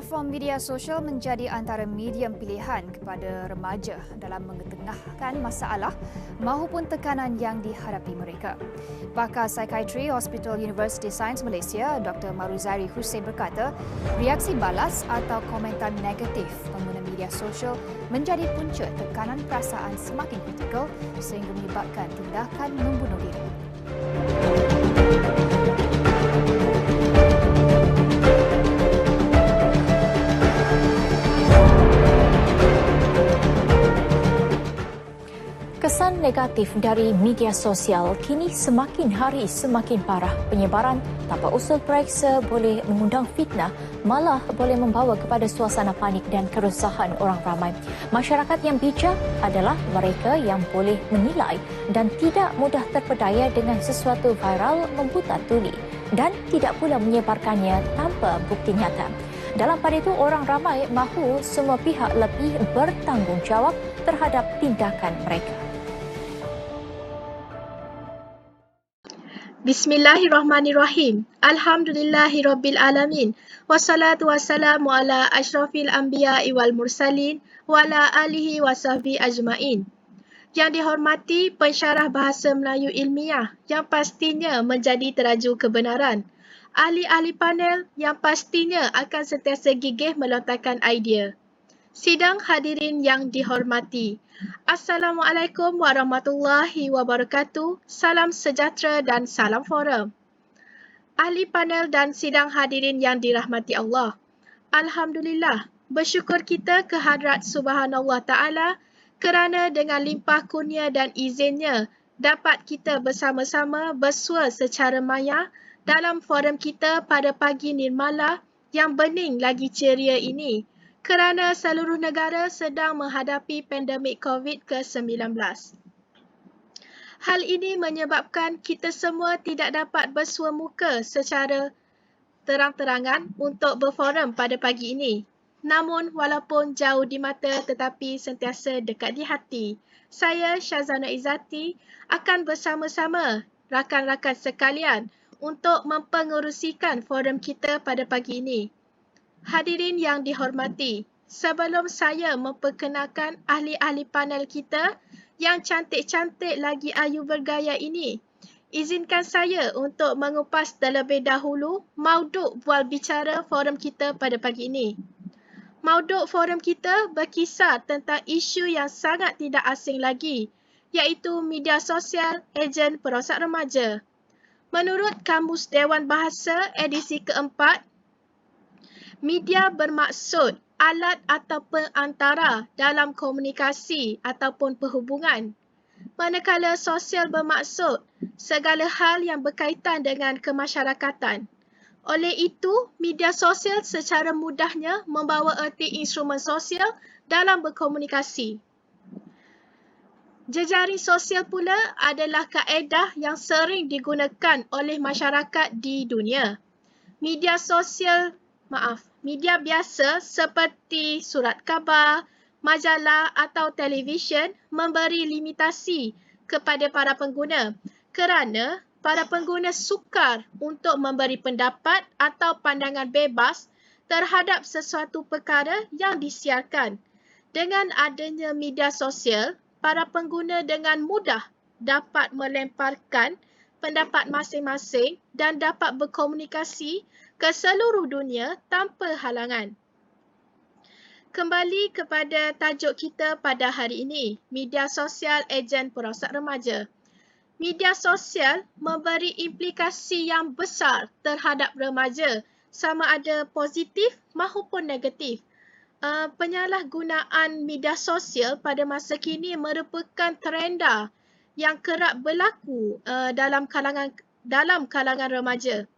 Platform media sosial menjadi antara medium pilihan kepada remaja dalam mengetengahkan masalah maupun tekanan yang dihadapi mereka. Pakar Psikiatri Hospital University Sains Malaysia, Dr. Maruzari Hussein berkata, reaksi balas atau komentar negatif pengguna media sosial menjadi punca tekanan perasaan semakin kritikal sehingga menyebabkan tindakan membunuh diri. Kesan negatif dari media sosial kini semakin hari semakin parah. Penyebaran tanpa usul periksa boleh mengundang fitnah, malah boleh membawa kepada suasana panik dan keresahan orang ramai. Masyarakat yang bijak adalah mereka yang boleh menilai dan tidak mudah terpedaya dengan sesuatu viral membuta tuli dan tidak pula menyebarkannya tanpa bukti nyata. Dalam pada itu, orang ramai mahu semua pihak lebih bertanggungjawab terhadap tindakan mereka. Bismillahirrahmanirrahim. Alhamdulillahirabbil alamin. Wassalatu wassalamu ala asyrafil anbiya'i wal mursalin wa ala alihi wa sahbihi ajmain. Yang dihormati pensyarah bahasa Melayu ilmiah yang pastinya menjadi teraju kebenaran. Ahli-ahli panel yang pastinya akan sentiasa gigih melontarkan idea. Sidang hadirin yang dihormati. Assalamualaikum warahmatullahi wabarakatuh. Salam sejahtera dan salam forum. Ahli panel dan sidang hadirin yang dirahmati Allah. Alhamdulillah, bersyukur kita ke hadrat Subhanallah Ta'ala kerana dengan limpah kurnia dan izinnya dapat kita bersama-sama bersua secara maya dalam forum kita pada pagi nirmala yang bening lagi ceria ini. Kerana seluruh negara sedang menghadapi pandemik COVID ke-19. Hal ini menyebabkan kita semua tidak dapat bersua muka secara terang-terangan untuk berforum pada pagi ini. Namun, walaupun jauh di mata tetapi sentiasa dekat di hati, saya, Syazana Izzati, akan bersama-sama rakan-rakan sekalian untuk mempengerusikan forum kita pada pagi ini. Hadirin yang dihormati, sebelum saya memperkenalkan ahli-ahli panel kita yang cantik-cantik lagi ayu bergaya ini, izinkan saya untuk mengupas terlebih dahulu mauduk bual bicara forum kita pada pagi ini. Mauduk forum kita berkisar tentang isu yang sangat tidak asing lagi, iaitu media sosial ejen perosak remaja. Menurut Kamus Dewan Bahasa edisi keempat, media bermaksud alat atau perantara dalam komunikasi ataupun perhubungan. Manakala sosial bermaksud segala hal yang berkaitan dengan kemasyarakatan. Oleh itu, media sosial secara mudahnya membawa erti instrumen sosial dalam berkomunikasi. Jejaring sosial pula adalah kaedah yang sering digunakan oleh masyarakat di dunia. Media biasa seperti surat khabar, majalah atau televisyen memberi limitasi kepada para pengguna kerana para pengguna sukar untuk memberi pendapat atau pandangan bebas terhadap sesuatu perkara yang disiarkan. Dengan adanya media sosial, para pengguna dengan mudah dapat melemparkan pendapat masing-masing dan dapat berkomunikasi ke seluruh dunia tanpa halangan. Kembali kepada tajuk kita pada hari ini, media sosial ejen perosak remaja. Media sosial memberi implikasi yang besar terhadap remaja, sama ada positif maupun negatif. Penyalahgunaan media sosial pada masa kini merupakan trenda yang kerap berlaku dalam kalangan remaja.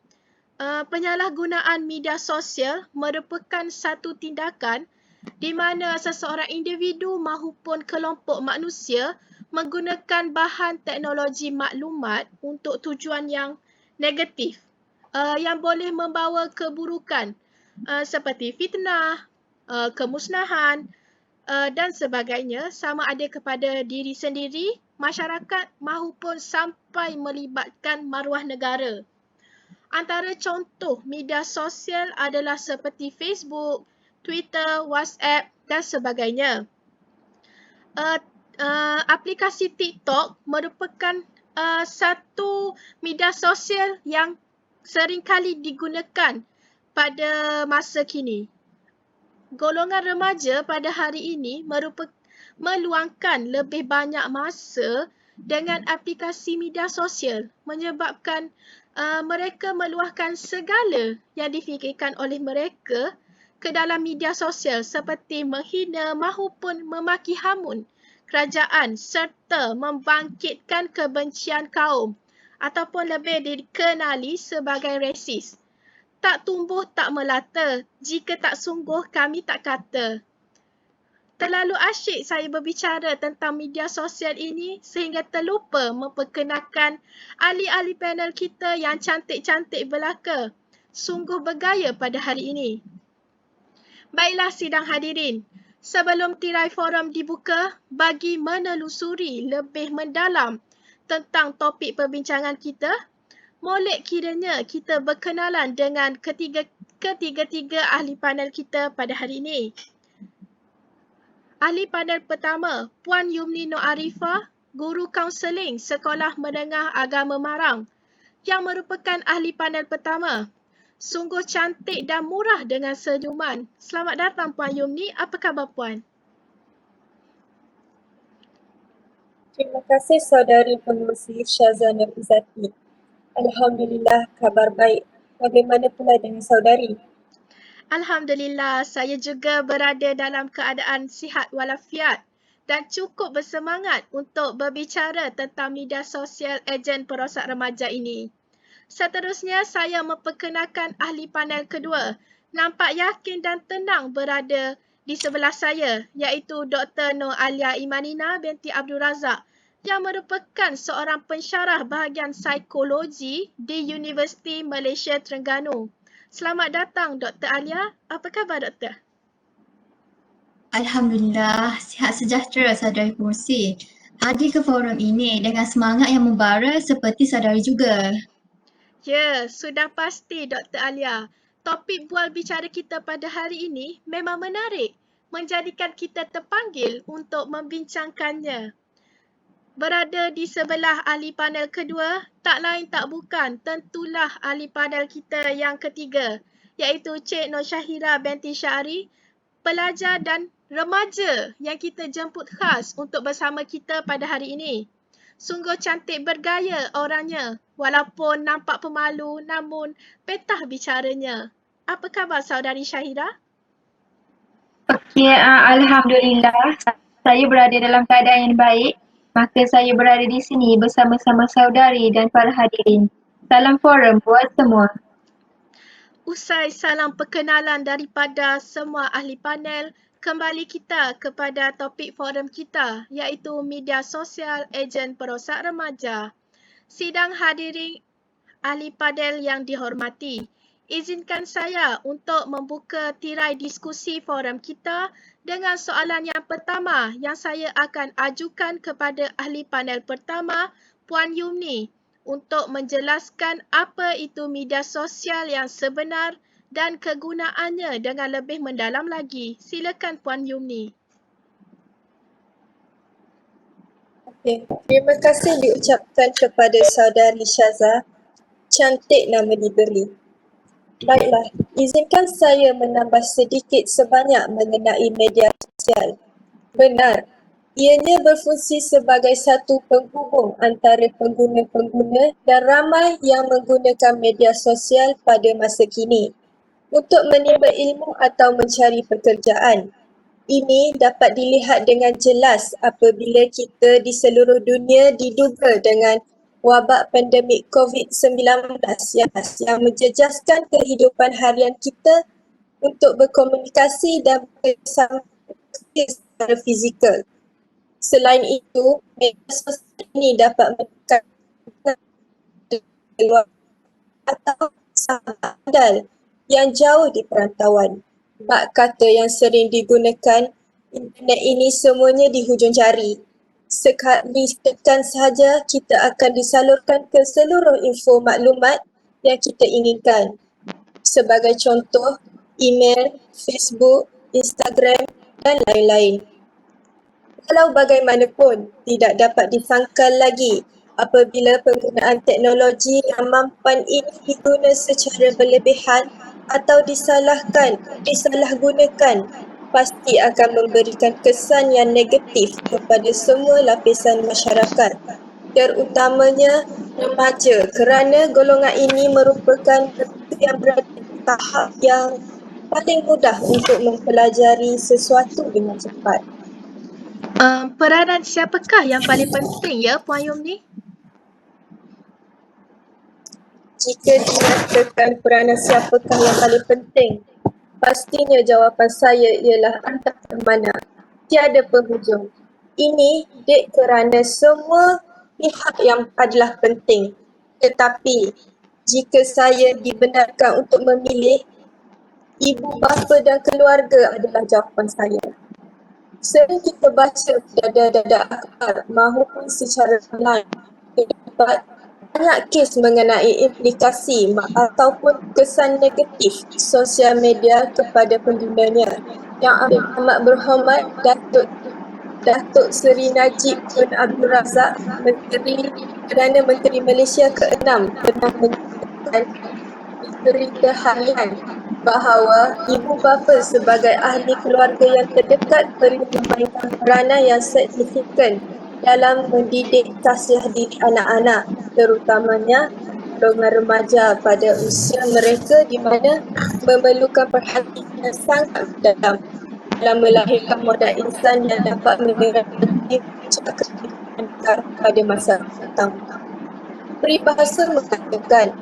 Penyalahgunaan media sosial merupakan satu tindakan di mana seseorang individu maupun kelompok manusia menggunakan bahan teknologi maklumat untuk tujuan yang negatif yang boleh membawa keburukan seperti fitnah, kemusnahan dan sebagainya sama ada kepada diri sendiri, masyarakat maupun sampai melibatkan maruah negara. Antara contoh media sosial adalah seperti Facebook, Twitter, WhatsApp dan sebagainya. Aplikasi TikTok merupakan satu media sosial yang seringkali digunakan pada masa kini. Golongan remaja pada hari ini meluangkan lebih banyak masa dengan aplikasi media sosial menyebabkan mereka meluahkan segala yang difikirkan oleh mereka ke dalam media sosial seperti menghina mahupun memaki hamun kerajaan serta membangkitkan kebencian kaum ataupun lebih dikenali sebagai resis. Tak tumbuh tak melata, jika tak sungguh kami tak kata. Terlalu asyik saya berbicara tentang media sosial ini sehingga terlupa memperkenalkan ahli-ahli panel kita yang cantik-cantik belaka. Sungguh bergaya pada hari ini. Baiklah sidang hadirin, sebelum tirai forum dibuka bagi menelusuri lebih mendalam tentang topik perbincangan kita, molek kiranya kita berkenalan dengan ketiga-tiga ahli panel kita pada hari ini. Ahli panel pertama, Puan Yumni Nur Arifah, Guru Kaunseling Sekolah Menengah Agama Marang, yang merupakan ahli panel pertama. Sungguh cantik dan murah dengan senyuman. Selamat datang Puan Yumni, apa khabar Puan? Terima kasih saudari pengurusi Syazah Nur Izzati. Alhamdulillah, kabar baik. Bagaimana pula dengan saudari? Alhamdulillah, saya juga berada dalam keadaan sihat walafiat dan cukup bersemangat untuk berbicara tentang media sosial ejen perosak remaja ini. Seterusnya, saya memperkenalkan ahli panel kedua. Nampak yakin dan tenang berada di sebelah saya, iaitu Dr. Nur Alia Imanina binti Abdul Razak, yang merupakan seorang pensyarah bahagian psikologi di Universiti Malaysia Terengganu. Selamat datang Dr. Alia. Apa khabar Doktor? Alhamdulillah, sihat sejahtera saudari pengurusi. Hadir ke forum ini dengan semangat yang membara seperti saudari juga. Ya, sudah pasti Dr. Alia. Topik bual bicara kita pada hari ini memang menarik, menjadikan kita terpanggil untuk membincangkannya. Berada di sebelah ahli panel kedua, tak lain tak bukan tentulah ahli panel kita yang ketiga, iaitu Cik Nur Syahira binti Syari, pelajar dan remaja yang kita jemput khas untuk bersama kita pada hari ini. Sungguh cantik bergaya orangnya, walaupun nampak pemalu namun petah bicaranya. Apa khabar saudari Syahira? Okey, Alhamdulillah saya berada dalam keadaan yang baik. Maka saya berada di sini bersama-sama saudari dan para hadirin. Salam forum buat semua. Usai salam perkenalan daripada semua ahli panel, kembali kita kepada topik forum kita, iaitu media sosial ejen perosak remaja. Sidang hadirin ahli panel yang dihormati, izinkan saya untuk membuka tirai diskusi forum kita dengan soalan yang pertama yang saya akan ajukan kepada ahli panel pertama, Puan Yumni, untuk menjelaskan apa itu media sosial yang sebenar dan kegunaannya dengan lebih mendalam lagi. Silakan Puan Yumni. Okay. Terima kasih diucapkan kepada saudari Syazah. Cantik nama diberi. Baiklah, izinkan saya menambah sedikit sebanyak mengenai media sosial. Benar, ianya berfungsi sebagai satu penghubung antara pengguna-pengguna dan ramai yang menggunakan media sosial pada masa kini untuk menimba ilmu atau mencari pekerjaan. Ini dapat dilihat dengan jelas apabila kita di seluruh dunia diduga dengan wabak pandemik COVID-19 yang menjejaskan kehidupan harian kita untuk berkomunikasi dan bersama secara fizikal. Selain itu, media sosial ini dapat menekan atau sahabat andal yang jauh di perantauan. Bak kata yang sering digunakan, internet ini semuanya di hujung jari. Sekali tekan sahaja kita akan disalurkan ke seluruh info maklumat yang kita inginkan. Sebagai contoh, email, Facebook, Instagram dan lain-lain. Walau bagaimanapun, tidak dapat disangkal lagi apabila penggunaan teknologi yang mampan ini diguna secara berlebihan atau disalahgunakan, pasti akan memberikan kesan yang negatif kepada semua lapisan masyarakat, terutamanya remaja, kerana golongan ini merupakan mereka yang berada di tahap yang paling mudah untuk mempelajari sesuatu dengan cepat. Peranan siapakah yang paling penting ya Puan Yum ni? Jika dinyatakan peranan siapakah yang paling penting, pastinya jawapan saya ialah antara mana. Tiada penghujung. Ini kerana semua pihak yang adalah penting. Tetapi, jika saya dibenarkan untuk memilih, ibu bapa dan keluarga adalah jawapan saya. Sering kita baca dada-dada akhbar maupun secara online, terdapat banyak kes mengenai implikasi ataupun kesan negatif sosial media kepada penggunanya. Yang amat berhormat Datuk Seri Najib Tun Abdul Razak, Perdana Menteri Malaysia ke-6 pernah menyatakan berita harian bahawa ibu bapa sebagai ahli keluarga yang terdekat perlu memainkan peranan yang signifikan dalam mendidik tasiah diri anak-anak, terutamanya golongan remaja pada usia mereka di mana memerlukan perhatian yang sangat dalam melahirkan modal insan yang dapat menyertai kehidupan negara pada masa datang. Peribahasa mengatakan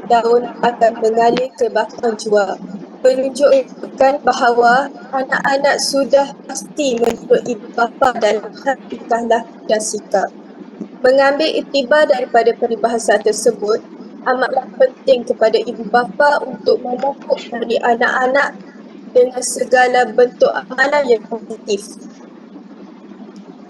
daun akan mengalir ke bakal jua, menunjukkan bahawa anak-anak sudah pasti menurut ibu bapa dalam hal tingkah laku dan sikap. Mengambil iktibar daripada peribahasa tersebut, amatlah penting kepada ibu bapa untuk memupuk dari anak-anak dengan segala bentuk amalan yang positif.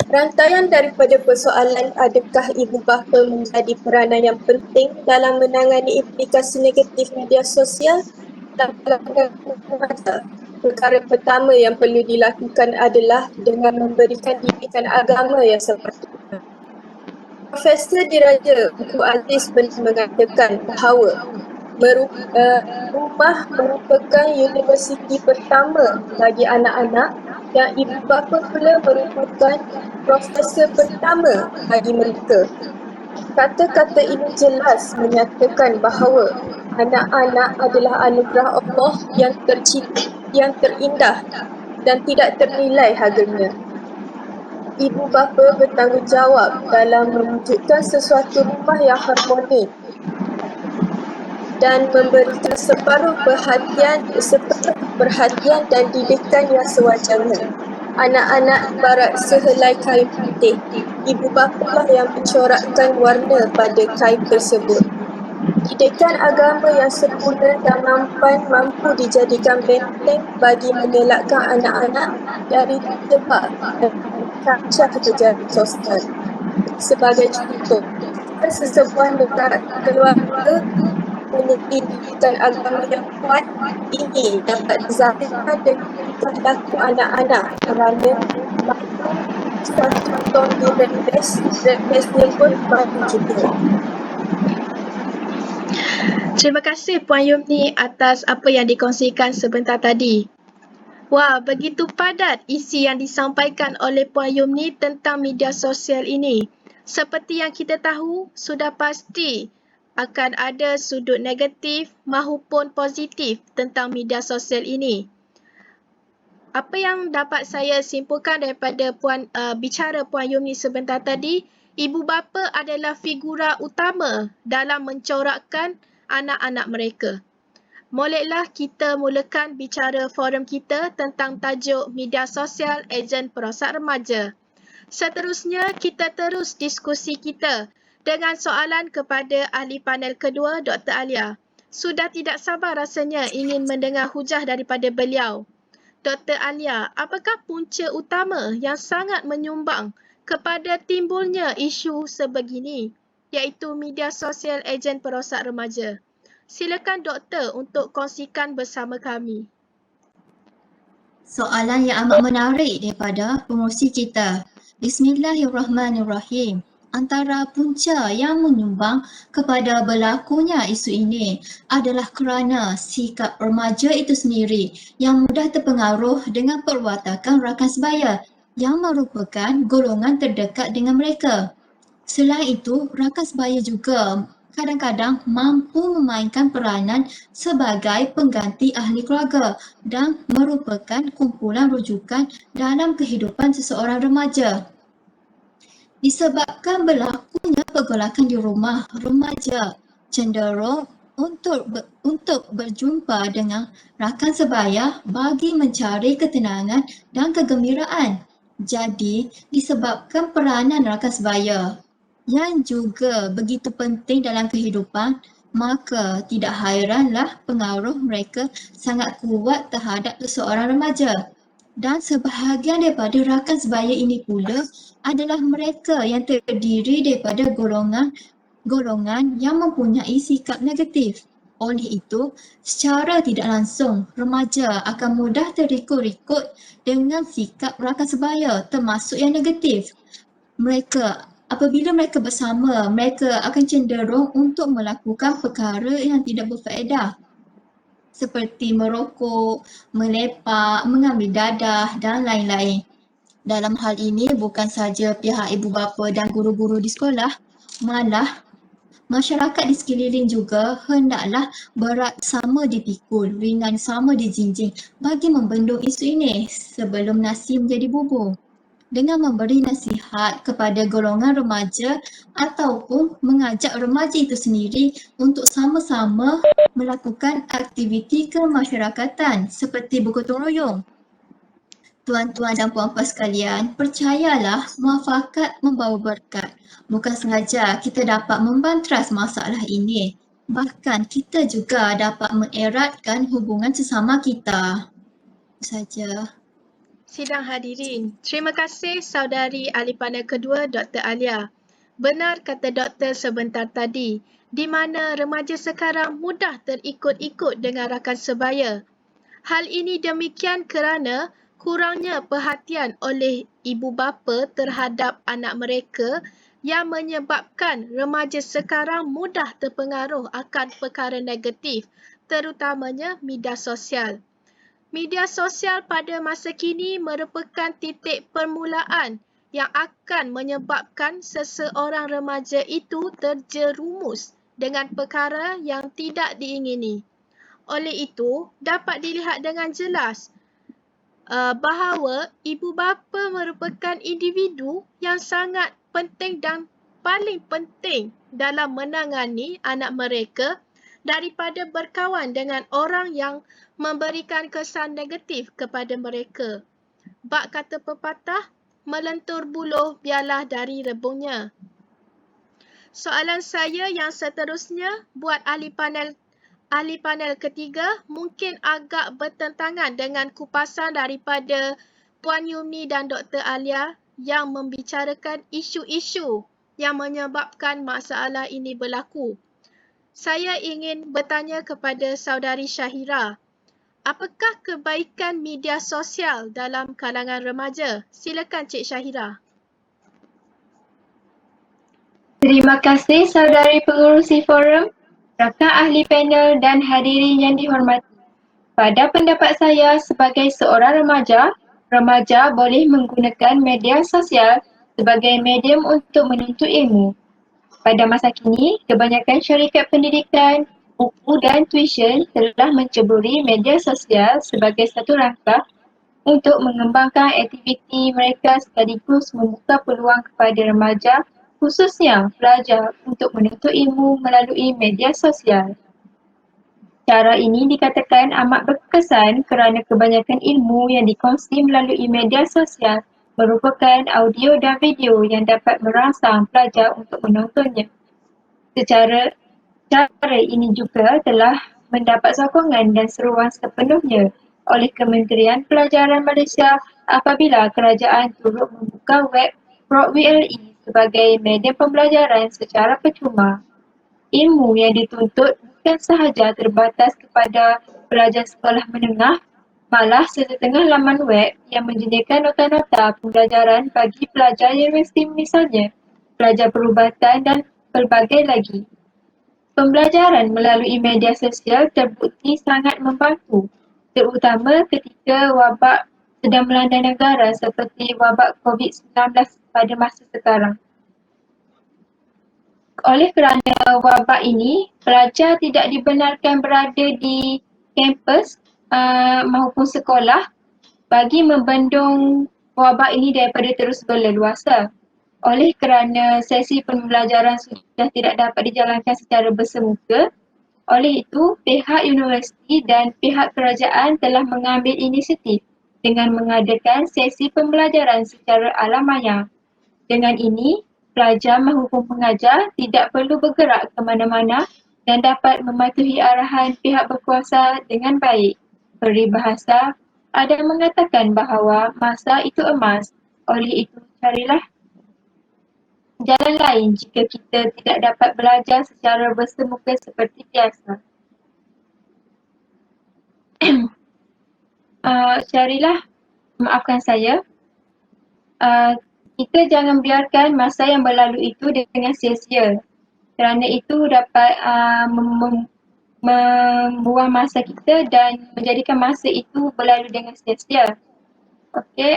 Rantaian daripada persoalan adakah ibu bapa menjadi peranan yang penting dalam menangani implikasi negatif media sosial dalam kalangan remaja. Perkara pertama yang perlu dilakukan adalah dengan memberikan didikan agama yang sepatutnya. Profesor Diraja Tunku Aziz pernah mengatakan bahawa rumah merupakan universiti pertama bagi anak-anak dan ibu bapa pula merupakan profesor pertama bagi mereka. Kata-kata ini jelas menyatakan bahawa anak-anak adalah anugerah Allah yang terindah dan tidak ternilai harganya. Ibu bapa bertanggungjawab dalam mewujudkan sesuatu rumah yang harmoni dan memberikan separuh perhatian dan didikan yang sewajarnya. Anak-anak ibarat sehelai kain putih. Ibu bapa lah yang mencorakkan warna pada kain tersebut. Didikan agama yang sempurna dan mampu dijadikan benteng bagi mengelakkan anak-anak dari terjebak dan kancah kejahatan sosial. Sebagai contoh, sesebuah negara keluarga memiliki didikan agama yang kuat, ini dapat dizahirkan dengan tingkah laku anak-anak kerana mampu suatu tong dirembesnya pun mampu juga. Terima kasih Puan Yumni atas apa yang dikongsikan sebentar tadi. Wah, begitu padat isi yang disampaikan oleh Puan Yumni tentang media sosial ini. Seperti yang kita tahu, sudah pasti akan ada sudut negatif maupun positif tentang media sosial ini. Apa yang dapat saya simpulkan daripada bicara Puan Yumni sebentar tadi, ibu bapa adalah figura utama dalam mencorakkan anak-anak mereka. Moleklah kita mulakan bicara forum kita tentang tajuk media sosial ejen perosak remaja. Seterusnya, kita terus diskusi kita dengan soalan kepada ahli panel kedua, Dr. Alia. Sudah tidak sabar rasanya ingin mendengar hujah daripada beliau. Dr. Alia, apakah punca utama yang sangat menyumbang kepada timbulnya isu sebegini? iaitu media sosial ejen perosak remaja. Silakan doktor untuk kongsikan bersama kami. Soalan yang amat menarik daripada pengurusi kita. Bismillahirrahmanirrahim. Antara punca yang menyumbang kepada berlakunya isu ini adalah kerana sikap remaja itu sendiri yang mudah terpengaruh dengan perwatakan rakan sebaya yang merupakan golongan terdekat dengan mereka. Selain itu, rakan sebaya juga kadang-kadang mampu memainkan peranan sebagai pengganti ahli keluarga dan merupakan kumpulan rujukan dalam kehidupan seseorang remaja. Disebabkan berlakunya pergolakan di rumah, remaja cenderung untuk berjumpa dengan rakan sebaya bagi mencari ketenangan dan kegembiraan. Jadi, disebabkan peranan rakan sebaya yang juga begitu penting dalam kehidupan, maka tidak hairanlah pengaruh mereka sangat kuat terhadap seseorang remaja. Dan sebahagian daripada rakan sebaya ini pula adalah mereka yang terdiri daripada golongan yang mempunyai sikap negatif. Oleh itu, secara tidak langsung, remaja akan mudah terikut-ikut dengan sikap rakan sebaya termasuk yang negatif. Apabila mereka bersama, mereka akan cenderung untuk melakukan perkara yang tidak berfaedah seperti merokok, melepak, mengambil dadah dan lain-lain. Dalam hal ini bukan sahaja pihak ibu bapa dan guru-guru di sekolah, malah masyarakat di sekeliling juga hendaklah berat sama dipikul, ringan sama dijinjing bagi membendung isu ini sebelum nasi menjadi bubur. Dengan memberi nasihat kepada golongan remaja ataupun mengajak remaja itu sendiri untuk sama-sama melakukan aktiviti kemasyarakatan seperti bergotong royong. Tuan-tuan dan puan-puan sekalian, percayalah muafakat membawa berkat. Bukan sahaja kita dapat membantras masalah ini, bahkan kita juga dapat mengeratkan hubungan sesama kita. Saja. Sidang hadirin, terima kasih saudari ahli panel kedua Dr. Alia. Benar kata doktor sebentar tadi, di mana remaja sekarang mudah terikut-ikut dengan rakan sebaya. Hal ini demikian kerana kurangnya perhatian oleh ibu bapa terhadap anak mereka yang menyebabkan remaja sekarang mudah terpengaruh akan perkara negatif, terutamanya media sosial. Media sosial pada masa kini merupakan titik permulaan yang akan menyebabkan seseorang remaja itu terjerumus dengan perkara yang tidak diingini. Oleh itu, dapat dilihat dengan jelas bahawa ibu bapa merupakan individu yang sangat penting dan paling penting dalam menangani anak mereka daripada berkawan dengan orang yang memberikan kesan negatif kepada mereka. Bak kata pepatah, melentur buluh biarlah dari rebungnya. Soalan saya yang seterusnya buat ahli panel ketiga mungkin agak bertentangan dengan kupasan daripada Puan Yumi dan Dr. Alia yang membicarakan isu-isu yang menyebabkan masalah ini berlaku. Saya ingin bertanya kepada saudari Syahira, apakah kebaikan media sosial dalam kalangan remaja? Silakan Cik Syahira. Terima kasih saudari pengurusi forum, rakan ahli panel dan hadirin yang dihormati. Pada pendapat saya sebagai seorang remaja boleh menggunakan media sosial sebagai medium untuk menuntut ilmu. Pada masa kini, kebanyakan syarikat pendidikan, buku dan tuition telah menceburi media sosial sebagai satu langkah untuk mengembangkan aktiviti mereka sekaligus membuka peluang kepada remaja, khususnya pelajar, untuk menuntut ilmu melalui media sosial. Cara ini dikatakan amat berkesan kerana kebanyakan ilmu yang dikongsi melalui media sosial merupakan audio dan video yang dapat merangsang pelajar untuk menontonnya. Cara ini juga telah mendapat sokongan dan seruan sepenuhnya oleh Kementerian Pelajaran Malaysia apabila kerajaan turut membuka web PROWLE sebagai media pembelajaran secara percuma. Ilmu yang dituntut bukan sahaja terbatas kepada pelajar sekolah menengah, malah setengah laman web yang menyediakan nota-nota pembelajaran bagi pelajar universiti misalnya, pelajar perubatan dan pelbagai lagi. Pembelajaran melalui media sosial terbukti sangat membantu, terutama ketika wabak sedang melanda negara seperti wabak COVID-19 pada masa sekarang. Oleh kerana wabak ini, pelajar tidak dibenarkan berada di kampus maupun sekolah bagi membendung wabak ini daripada terus berleluasa. Oleh kerana sesi pembelajaran sudah tidak dapat dijalankan secara bersemuka, oleh itu pihak universiti dan pihak kerajaan telah mengambil inisiatif dengan mengadakan sesi pembelajaran secara alam maya. Dengan ini, pelajar maupun pengajar tidak perlu bergerak ke mana-mana dan dapat mematuhi arahan pihak berkuasa dengan baik. Peribahasa ada mengatakan bahawa masa itu emas, oleh itu carilah jalan lain jika kita tidak dapat belajar secara bersemuka seperti biasa. Maafkan saya. Kita jangan biarkan masa yang berlalu itu dengan sia-sia. Kerana itu dapat membuang masa kita dan menjadikan masa itu berlalu dengan sia-sia. Okey,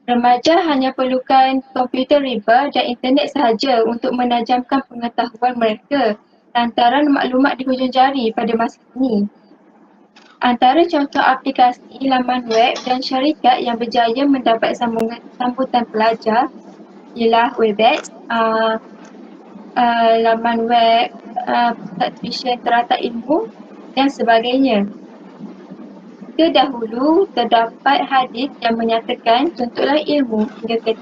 remaja hanya perlukan komputer riba dan internet sahaja untuk menajamkan pengetahuan mereka lantaran maklumat di hujung jari pada masa ini. Antara contoh aplikasi laman web dan syarikat yang berjaya mendapat sambutan pelajar ialah Webex, laman web, pusat tuition teratak ilmu dan sebagainya. Dahulu terdapat hadis yang menyatakan tuntutlah ilmu hingga ke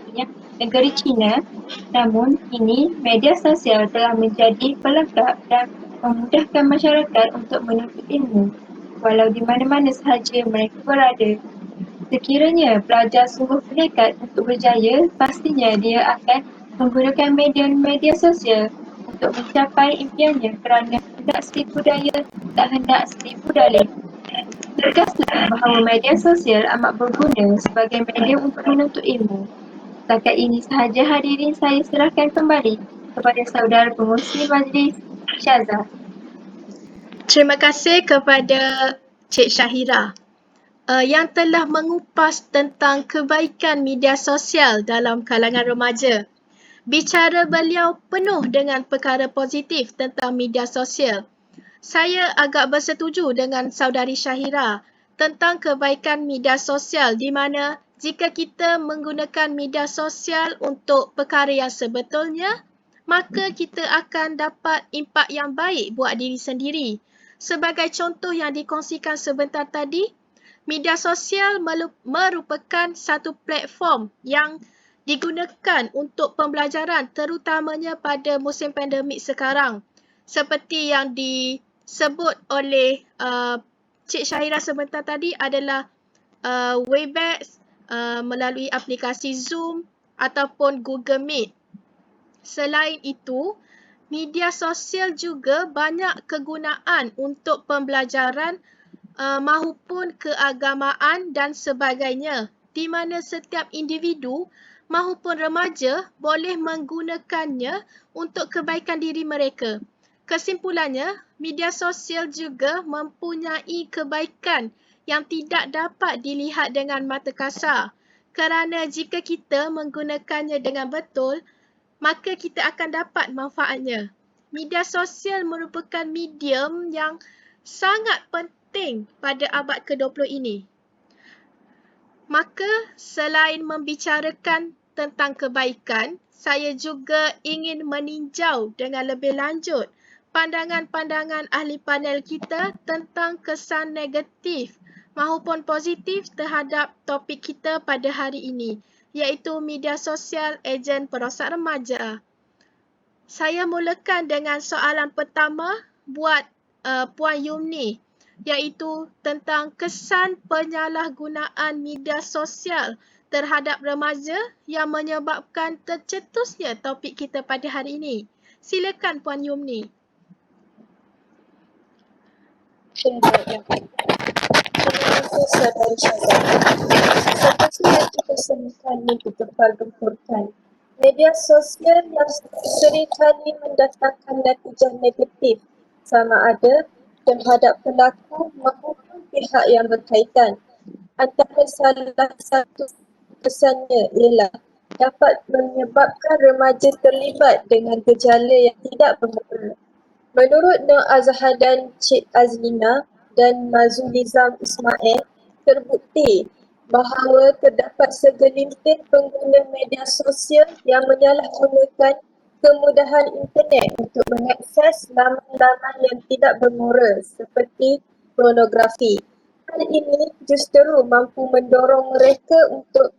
negeri China, namun kini media sosial telah menjadi pelengkap dan memudahkan masyarakat untuk menuntut ilmu walau di mana-mana sahaja mereka berada. Sekiranya pelajar sungguh bertekad untuk berjaya, pastinya dia akan menggunakan media sosial untuk mencapai impiannya kerana hendak setipu daya, tak hendak setipu dalih. Tegaslah bahawa media sosial amat berguna sebagai media untuk menuntut ilmu. Setakat ini sahaja hadirin saya serahkan kembali kepada saudara pengurusi majlis Syazah. Terima kasih kepada Cik Syahira yang telah mengupas tentang kebaikan media sosial dalam kalangan remaja. Bicara beliau penuh dengan perkara positif tentang media sosial. Saya agak bersetuju dengan saudari Syahira tentang kebaikan media sosial di mana jika kita menggunakan media sosial untuk perkara yang sebetulnya, maka kita akan dapat impak yang baik buat diri sendiri. Sebagai contoh yang dikongsikan sebentar tadi, media sosial merupakan satu platform yang digunakan untuk pembelajaran terutamanya pada musim pandemik sekarang. Seperti yang disebut oleh Cik Syahira sebentar tadi adalah Webex melalui aplikasi Zoom ataupun Google Meet. Selain itu, media sosial juga banyak kegunaan untuk pembelajaran maupun keagamaan dan sebagainya, di mana setiap individu maupun remaja boleh menggunakannya untuk kebaikan diri mereka. Kesimpulannya, media sosial juga mempunyai kebaikan yang tidak dapat dilihat dengan mata kasar. Kerana jika kita menggunakannya dengan betul, maka kita akan dapat manfaatnya. Media sosial merupakan medium yang sangat penting pada abad ke-20 ini. Maka selain membicarakan tentang kebaikan, saya juga ingin meninjau dengan lebih lanjut pandangan-pandangan ahli panel kita tentang kesan negatif maupun positif terhadap topik kita pada hari ini, iaitu media sosial ejen perosak remaja. Saya mulakan dengan soalan pertama buat Puan Yumni, iaitu tentang kesan penyalahgunaan media sosial terhadap remaja yang menyebabkan tercetusnya topik kita pada hari ini. Silakan Puan Yumni. Terima kasih Saudari Syazah. Seperti yang kita semukan digembar-gemburkan, media sosial yang seringkali mendatangkan natijah negatif sama ada terhadap pelaku maupun pihak yang berkaitan. Antara salah satu kesannya ialah dapat menyebabkan remaja terlibat dengan gejala yang tidak bermula. Menurut Nur Azhar dan Cik Azlina dan Mazulizam Ismail, terbukti bahawa terdapat segelintir pengguna media sosial yang menyalahgunakan kemudahan internet untuk mengakses laman-laman yang tidak bermoral seperti pornografi. Hal ini justru mampu mendorong mereka untuk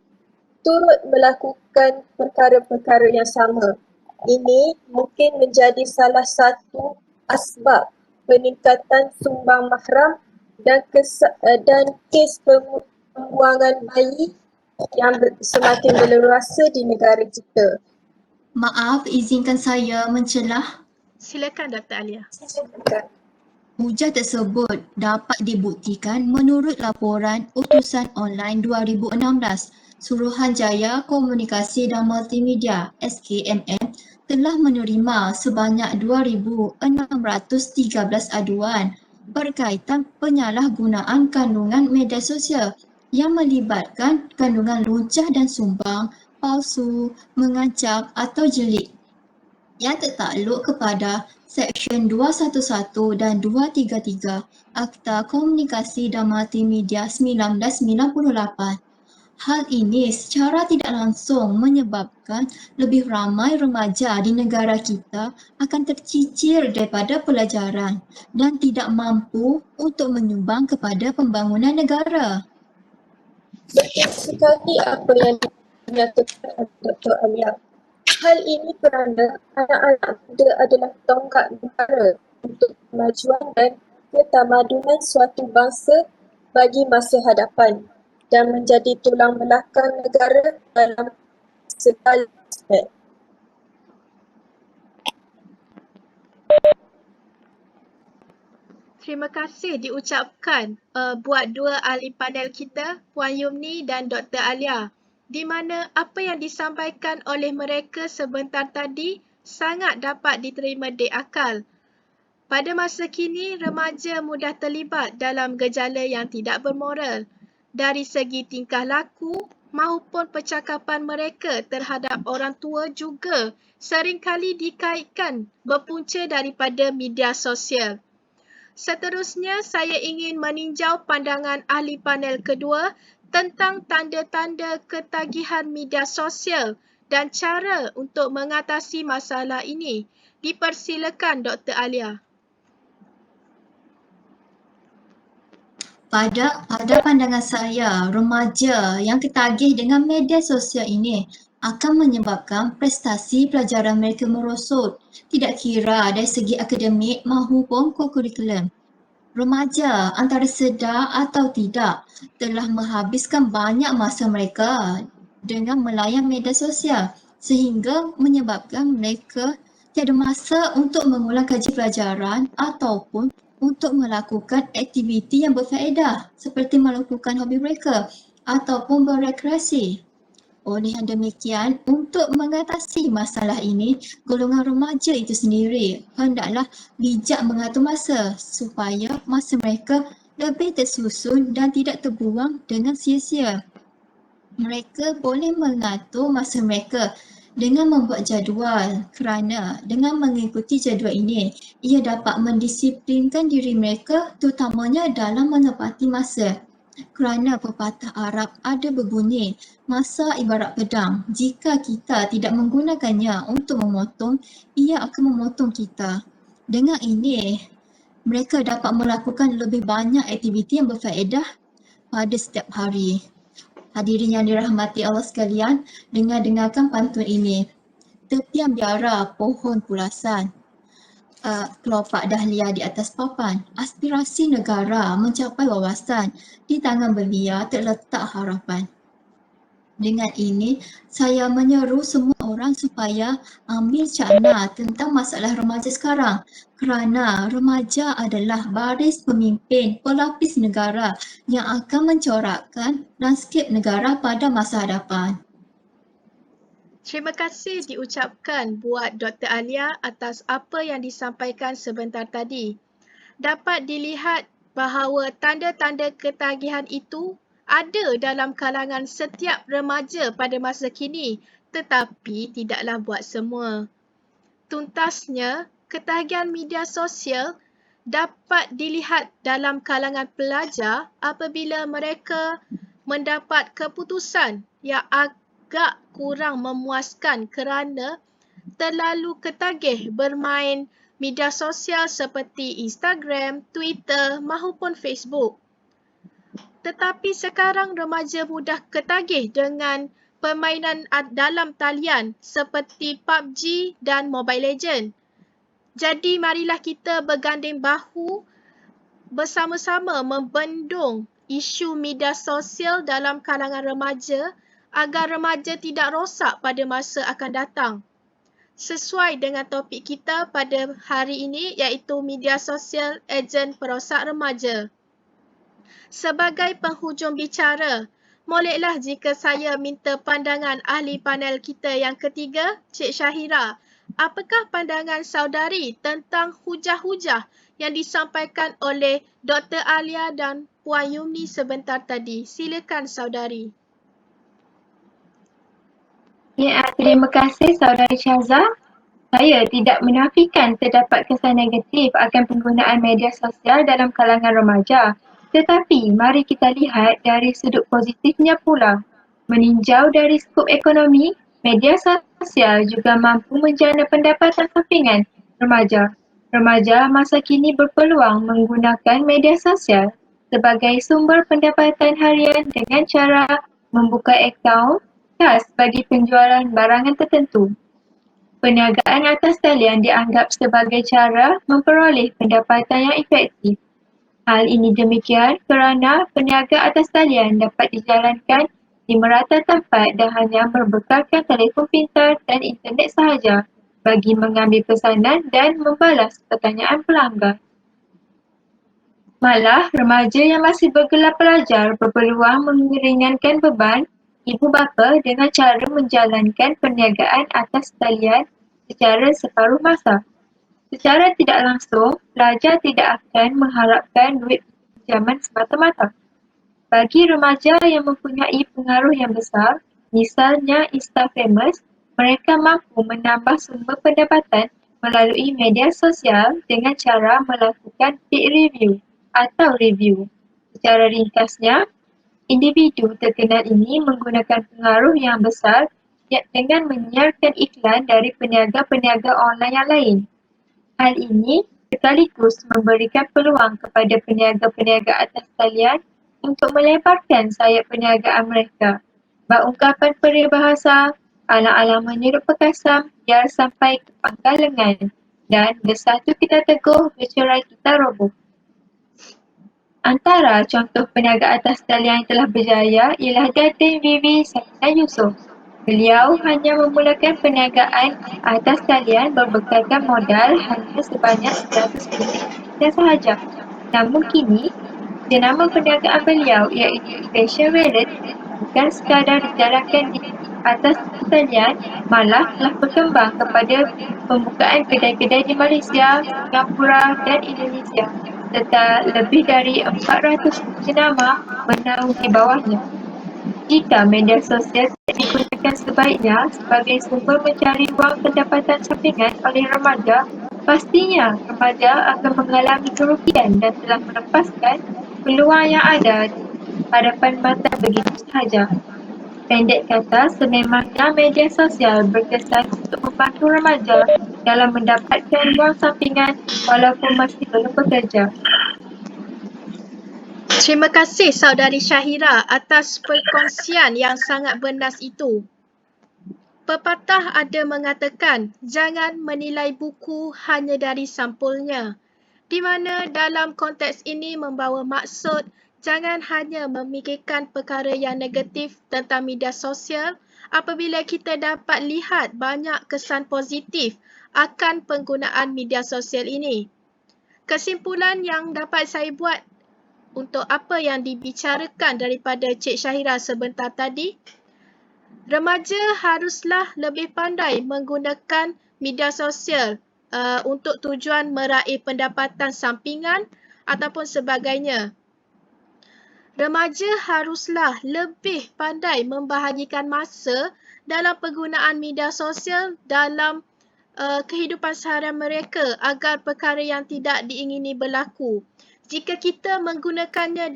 turut melakukan perkara-perkara yang sama. Ini mungkin menjadi salah satu asbab peningkatan sumbang mahram dan kes pembuangan bayi yang semakin berleluasa di negara kita. Maaf, izinkan saya mencelah. Silakan Dr. Alia. Hujah tersebut dapat dibuktikan menurut laporan Utusan Online 2016. Suruhanjaya Komunikasi dan Multimedia (SKMM) telah menerima sebanyak 2,613 aduan berkaitan penyalahgunaan kandungan media sosial yang melibatkan kandungan luncah dan sumbang, palsu, mengancam atau jelik yang tertakluk kepada Seksyen 211 dan 233 Akta Komunikasi dan Multimedia 1998. Hal ini secara tidak langsung menyebabkan lebih ramai remaja di negara kita akan tercicir daripada pelajaran dan tidak mampu untuk menyumbang kepada pembangunan negara. Betul sekali apa yang dinyatakan Dr. Alia. Hal ini kerana anak-anak muda adalah tonggak negara untuk kemajuan dan ketamadunan suatu bangsa bagi masa hadapan dan menjadi tulang belakang negara dalam segala aspek. Terima kasih diucapkan buat dua ahli panel kita, Puan Yumni dan Dr. Alia, di mana apa yang disampaikan oleh mereka sebentar tadi sangat dapat diterima di akal. Pada masa kini, remaja mudah terlibat dalam gejala yang tidak bermoral dari segi tingkah laku maupun percakapan mereka terhadap orang tua juga seringkali dikaitkan berpunca daripada media sosial. Seterusnya, saya ingin meninjau pandangan ahli panel kedua tentang tanda-tanda ketagihan media sosial dan cara untuk mengatasi masalah ini. Dipersilakan Dr. Alia. Pada pandangan saya, remaja yang ketagih dengan media sosial ini akan menyebabkan prestasi pelajaran mereka merosot, tidak kira dari segi akademik maupun kurikulum. Remaja antara sedar atau tidak telah menghabiskan banyak masa mereka dengan melayan media sosial sehingga menyebabkan mereka tiada masa untuk mengulang kaji pelajaran ataupun untuk melakukan aktiviti yang berfaedah seperti melakukan hobi mereka ataupun berekreasi. Oleh yang demikian, untuk mengatasi masalah ini, golongan remaja itu sendiri hendaklah bijak mengatur masa supaya masa mereka lebih tersusun dan tidak terbuang dengan sia-sia. Mereka boleh mengatur masa mereka dengan membuat jadual kerana dengan mengikuti jadual ini, ia dapat mendisiplinkan diri mereka terutamanya dalam menepati masa. Kerana pepatah Arab ada berbunyi, masa ibarat pedang. Jika kita tidak menggunakannya untuk memotong, ia akan memotong kita. Dengan ini, mereka dapat melakukan lebih banyak aktiviti yang berfaedah pada setiap hari. Hadirin yang dirahmati Allah sekalian, dengarkan pantun ini. Tepian biara pohon pulasan, kelopak dahlia di atas papan. Aspirasi negara mencapai wawasan, di tangan belia terletak harapan. Dengan ini, saya menyeru semua orang supaya ambil cakna tentang masalah remaja sekarang kerana remaja adalah baris pemimpin pelapis negara yang akan mencorakkan landscape negara pada masa hadapan. Terima kasih diucapkan buat Dr. Alia atas apa yang disampaikan sebentar tadi. Dapat dilihat bahawa tanda-tanda ketagihan itu ada dalam kalangan setiap remaja pada masa kini, tetapi tidaklah buat semua. Tuntasnya, ketagihan media sosial dapat dilihat dalam kalangan pelajar apabila mereka mendapat keputusan yang agak kurang memuaskan kerana terlalu ketagih bermain media sosial seperti Instagram, Twitter mahupun Facebook. Tetapi sekarang remaja mudah ketagih dengan permainan dalam talian seperti PUBG dan Mobile Legends. Jadi marilah kita berganding bahu bersama-sama membendung isu media sosial dalam kalangan remaja agar remaja tidak rosak pada masa akan datang. Sesuai dengan topik kita pada hari ini iaitu media sosial ejen perosak remaja. Sebagai penghujung bicara, bolehlah jika saya minta pandangan ahli panel kita yang ketiga, Cik Syahira. Apakah pandangan saudari tentang hujah-hujah yang disampaikan oleh Dr. Alia dan Puan Yumni sebentar tadi? Silakan saudari. Ya, terima kasih Saudari Syaza. Saya tidak menafikan terdapat kesan negatif akan penggunaan media sosial dalam kalangan remaja. Tetapi mari kita lihat dari sudut positifnya pula. Meninjau dari skop ekonomi, media sosial juga mampu menjana pendapatan sampingan remaja. Remaja masa kini berpeluang menggunakan media sosial sebagai sumber pendapatan harian dengan cara membuka akaun khas bagi penjualan barangan tertentu. Perniagaan atas talian dianggap sebagai cara memperoleh pendapatan yang efektif. Hal ini demikian kerana perniaga atas talian dapat dijalankan di merata tempat dan hanya berbekalkan telefon pintar dan internet sahaja bagi mengambil pesanan dan membalas pertanyaan pelanggan. Malah, remaja yang masih bergelar pelajar berpeluang meringankan beban ibu bapa dengan cara menjalankan perniagaan atas talian secara separuh masa. Secara tidak langsung, pelajar tidak akan mengharapkan duit pinjaman semata-mata. Bagi remaja yang mempunyai pengaruh yang besar, misalnya Insta-famous, mereka mampu menambah sumber pendapatan melalui media sosial dengan cara melakukan peer review atau review. Secara ringkasnya, individu terkenal ini menggunakan pengaruh yang besar dengan menyiarkan iklan dari peniaga-peniaga online yang lain. Hal ini sekaligus memberikan peluang kepada peniaga-peniaga atas talian untuk melebarkan sayap perniagaan mereka. Ungkapan peribahasa, alang-alang menyuruh pekasam biar sampai ke pangkal lengan, dan bersatu kita teguh, bercerai kita roboh. Antara contoh peniaga atas talian yang telah berjaya ialah Datin Vivi Sakinah Yusof. Beliau hanya memulakan perniagaan atas talian berbekalkan modal hanya sebanyak RM100 sahaja. Namun kini, jenama perniagaan beliau iaitu Fashion Wallet bukan sekadar dijalankan di atas talian, malah telah berkembang kepada pembukaan kedai-kedai di Malaysia, Singapura dan Indonesia, serta lebih dari 400 jenama menaungi bawahnya. Jika media sosial digunakan sebaiknya sebagai sumber mencari wang pendapatan sampingan oleh remaja, pastinya remaja akan mengalami kerugian dan telah melepaskan peluang yang ada di hadapan mata begitu sahaja. Pendek kata, sememangnya media sosial berkesan untuk membantu remaja dalam mendapatkan wang sampingan walaupun masih belum bekerja. Terima kasih saudari Syahira atas perkongsian yang sangat bernas itu. Pepatah ada mengatakan, jangan menilai buku hanya dari sampulnya, di mana dalam konteks ini membawa maksud Jangan hanya memikirkan perkara yang negatif tentang media sosial apabila kita dapat lihat banyak kesan positif akan penggunaan media sosial ini. Kesimpulan yang dapat saya buat untuk apa yang dibicarakan daripada Cik Syahira sebentar tadi, remaja haruslah lebih pandai menggunakan media sosial untuk tujuan meraih pendapatan sampingan ataupun sebagainya. Remaja haruslah lebih pandai membahagikan masa dalam penggunaan media sosial dalam kehidupan seharian mereka agar perkara yang tidak diingini berlaku. Jika kita menggunakannya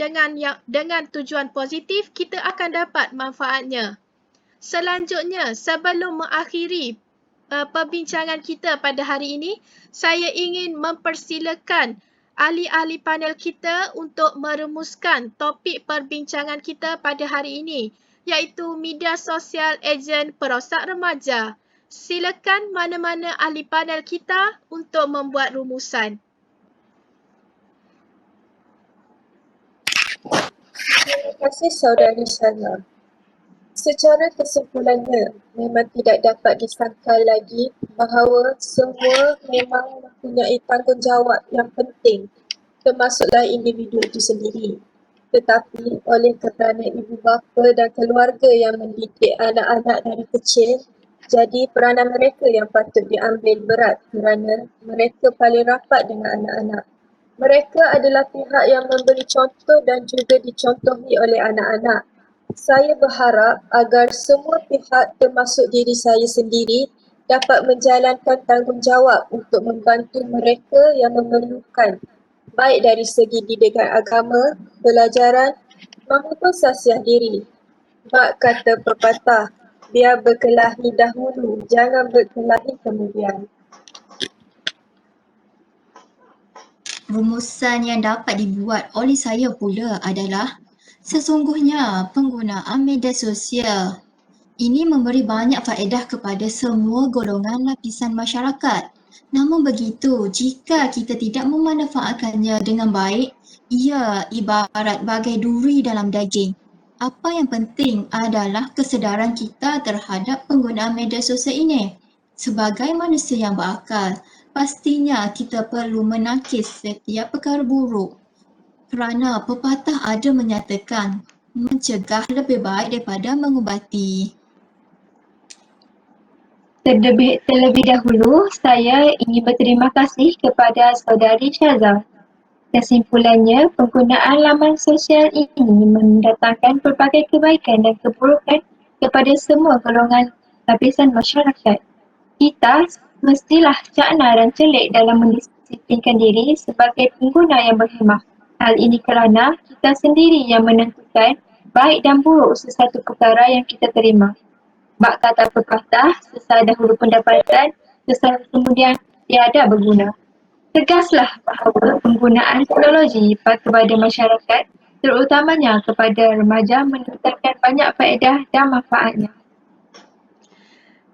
dengan tujuan positif, kita akan dapat manfaatnya. Selanjutnya, sebelum mengakhiri perbincangan kita pada hari ini, saya ingin mempersilakan ahli-ahli panel kita untuk merumuskan topik perbincangan kita pada hari ini, iaitu media sosial ejen perosak remaja. Silakan mana-mana ahli panel kita untuk membuat rumusan. Terima kasih Saudari Shana. Secara kesimpulannya, memang tidak dapat disangkal lagi bahawa semua memang mempunyai tanggungjawab yang penting, termasuklah individu itu sendiri. Tetapi oleh kerana ibu bapa dan keluarga yang mendidik anak-anak dari kecil, jadi peranan mereka yang patut diambil berat kerana mereka paling rapat dengan anak-anak. Mereka adalah pihak yang memberi contoh dan juga dicontohi oleh anak-anak. Saya berharap agar semua pihak termasuk diri saya sendiri dapat menjalankan tanggungjawab untuk membantu mereka yang memerlukan, baik dari segi didikan agama, pelajaran maupun sasiah diri. Bak kata pepatah, biar berkelahi dahulu, jangan berkelahi kemudian. Rumusan yang dapat dibuat oleh saya pula adalah sesungguhnya penggunaan media sosial ini memberi banyak faedah kepada semua golongan lapisan masyarakat. Namun begitu, jika kita tidak memanfaatkannya dengan baik, ia ibarat bagai duri dalam daging. Apa yang penting adalah kesedaran kita terhadap penggunaan media sosial ini. Sebagai manusia yang berakal, pastinya kita perlu menangkis setiap perkara buruk. Kerana pepatah ada menyatakan, mencegah lebih baik daripada mengubati. Terlebih dahulu, saya ingin berterima kasih kepada Saudari Syazah. Kesimpulannya, penggunaan laman sosial ini mendatangkan pelbagai kebaikan dan keburukan kepada semua golongan lapisan masyarakat. Kita mestilah cakna dan celik dalam mendisiplinkan diri sebagai pengguna yang berhemah. Hal ini kerana kita sendiri yang menentukan baik dan buruk sesuatu perkara yang kita terima. Bak kata pepatah, sesal dahulu pendapatan, sesal kemudian tiada berguna. Tegaslah bahawa penggunaan teknologi kepada masyarakat, terutamanya kepada remaja, mendatangkan banyak faedah dan manfaatnya.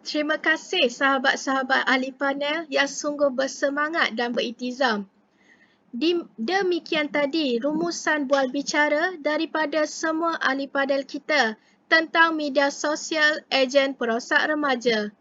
Terima kasih sahabat-sahabat ahli panel yang sungguh bersemangat dan beriltizam. Demikian tadi rumusan bual bicara daripada semua ahli panel kita tentang media sosial ejen perosak remaja.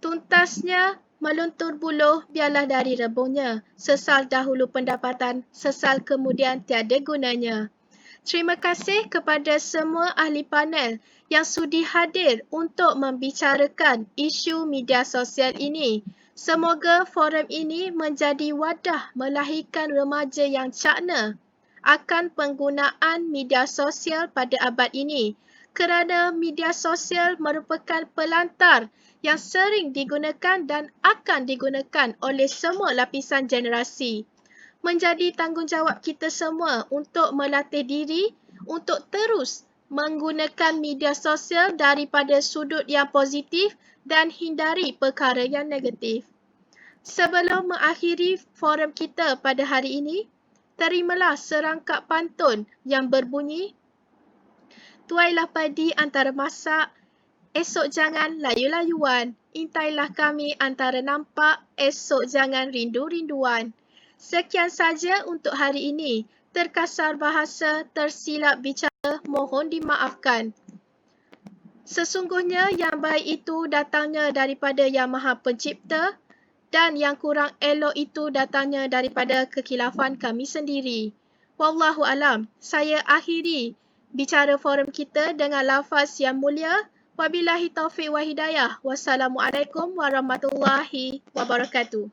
Tuntasnya, meluntur buluh biarlah dari rebungnya. Sesal dahulu pendapatan, sesal kemudian tiada gunanya. Terima kasih kepada semua ahli panel yang sudi hadir untuk membicarakan isu media sosial ini. Semoga forum ini menjadi wadah melahirkan remaja yang cakna akan penggunaan media sosial pada abad ini, kerana media sosial merupakan pelantar yang sering digunakan dan akan digunakan oleh semua lapisan generasi. Menjadi tanggungjawab kita semua untuk melatih diri untuk terus menggunakan media sosial daripada sudut yang positif dan hindari perkara yang negatif. Sebelum mengakhiri forum kita pada hari ini, terimalah serangkap pantun yang berbunyi, tuailah padi antara masak, esok jangan layu-layuan. Intailah kami antara nampak, esok jangan rindu-rinduan. Sekian saja untuk hari ini. terkasar bahasa, tersilap bicara, mohon dimaafkan. Sesungguhnya yang baik itu datangnya daripada Yang Maha Pencipta dan yang kurang elok itu datangnya daripada kekhilafan kami sendiri. Wallahu alam. Saya akhiri bicara forum kita dengan lafaz yang mulia. Wabillahi taufiq wa hidayah. Wassalamualaikum warahmatullahi wabarakatuh.